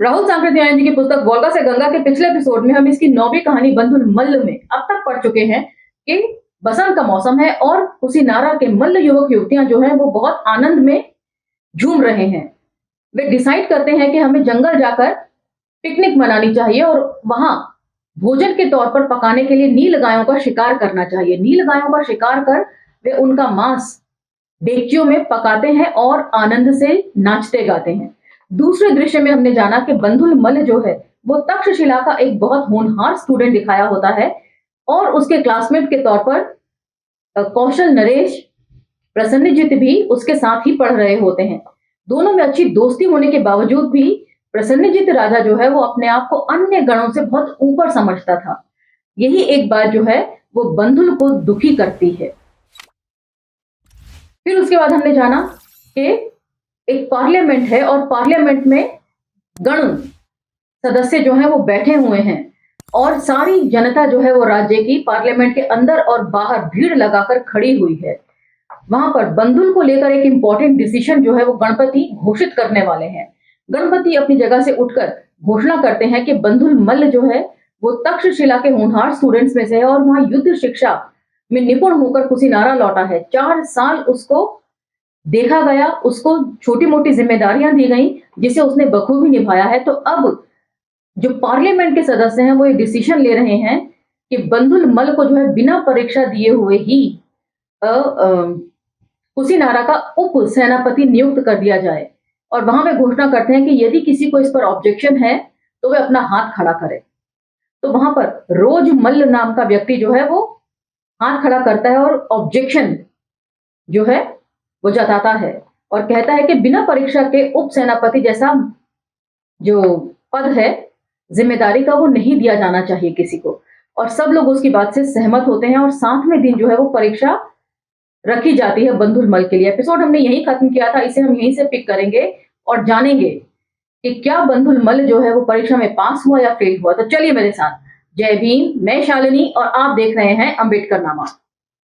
राहुल सांकृत्यायन जी की पुस्तक वोल्गा से गंगा के पिछले एपिसोड में हम इसकी 9वीं कहानी बंधुल मल्ल में अब तक पढ़ चुके हैं कि बसंत का मौसम है और कुशीनारा के मल्ल युवक युवतियां जो हैं वो बहुत आनंद में झूम रहे हैं। वे डिसाइड करते हैं कि हमें जंगल जाकर पिकनिक मनानी चाहिए और वहां भोजन के तौर पर पकाने के लिए नील गायों का शिकार करना चाहिए। नील गायों का शिकार कर वे उनका मांस डेगचियों में पकाते हैं और आनंद से नाचते गाते हैं। दूसरे दृश्य में हमने जाना कि बंधुल मल्ल जो है वो तक्षशिला का एक बहुत होनहार स्टूडेंट दिखाया होता है और उसके क्लासमेट के तौर पर कौशल, नरेश, प्रसन्नजीत भी उसके साथ ही पढ़ रहे होते हैं। दोनों में अच्छी दोस्ती होने के बावजूद भी प्रसन्नजीत राजा जो है वो अपने आप को अन्य गणों से बहुत ऊपर समझता था। यही एक बात जो है वो बंधुल को दुखी करती है। फिर उसके बाद हमने जाना कि एक पार्लियामेंट है और पार्लियामेंट में गण सदस्य जो हैं वो बैठे हुए हैं और सारी जनता जो है वो राज्य की पार्लियामेंट के अंदर और बाहर भीड़ लगाकर खड़ी हुई है। वहां पर बंधुल को लेकर एक इंपॉर्टेंट डिसीजन जो है वो गणपति घोषित करने वाले हैं। गणपति अपनी जगह से उठकर घोषणा करते हैं कि बंधुल मल्ल जो है वो तक्षशिला के होनहार स्टूडेंट्स में से है और वहां युद्ध शिक्षा में निपुण होकर कुशीनारा लौटा है। 4 साल उसको देखा गया, उसको छोटी मोटी जिम्मेदारियां दी गई जिसे उसने बखूबी निभाया है। तो अब जो पार्लियामेंट के सदस्य हैं वो ये डिसीजन ले रहे हैं कि बंधुल मल्ल को जो है बिना परीक्षा दिए हुए ही कुशीनारा का उप सेनापति नियुक्त कर दिया जाए। और वहां वे घोषणा करते हैं कि यदि किसी को इस पर ऑब्जेक्शन है तो वे अपना हाथ खड़ा करे। तो वहां पर रोज मल्ल नाम का व्यक्ति जो है वो हाथ खड़ा करता है और ऑब्जेक्शन जो है वो जताता है और कहता है कि बिना परीक्षा के उप सेनापति जैसा जो पद है जिम्मेदारी का वो नहीं दिया जाना चाहिए किसी को। और सब लोग उसकी बात से सहमत होते हैं और 7वें दिन जो है वो परीक्षा रखी जाती है बंधुल मल्ल के लिए। एपिसोड हमने यही खत्म किया था, इसे हम यहीं से पिक करेंगे और जानेंगे कि क्या बंधुल मल्ल जो है वो परीक्षा में पास हुआ या फेल हुआ। तो चलिए मेरे साथ। जय भीम, मैं शालिनी और आप देख रहे हैं अंबेडकर नामा।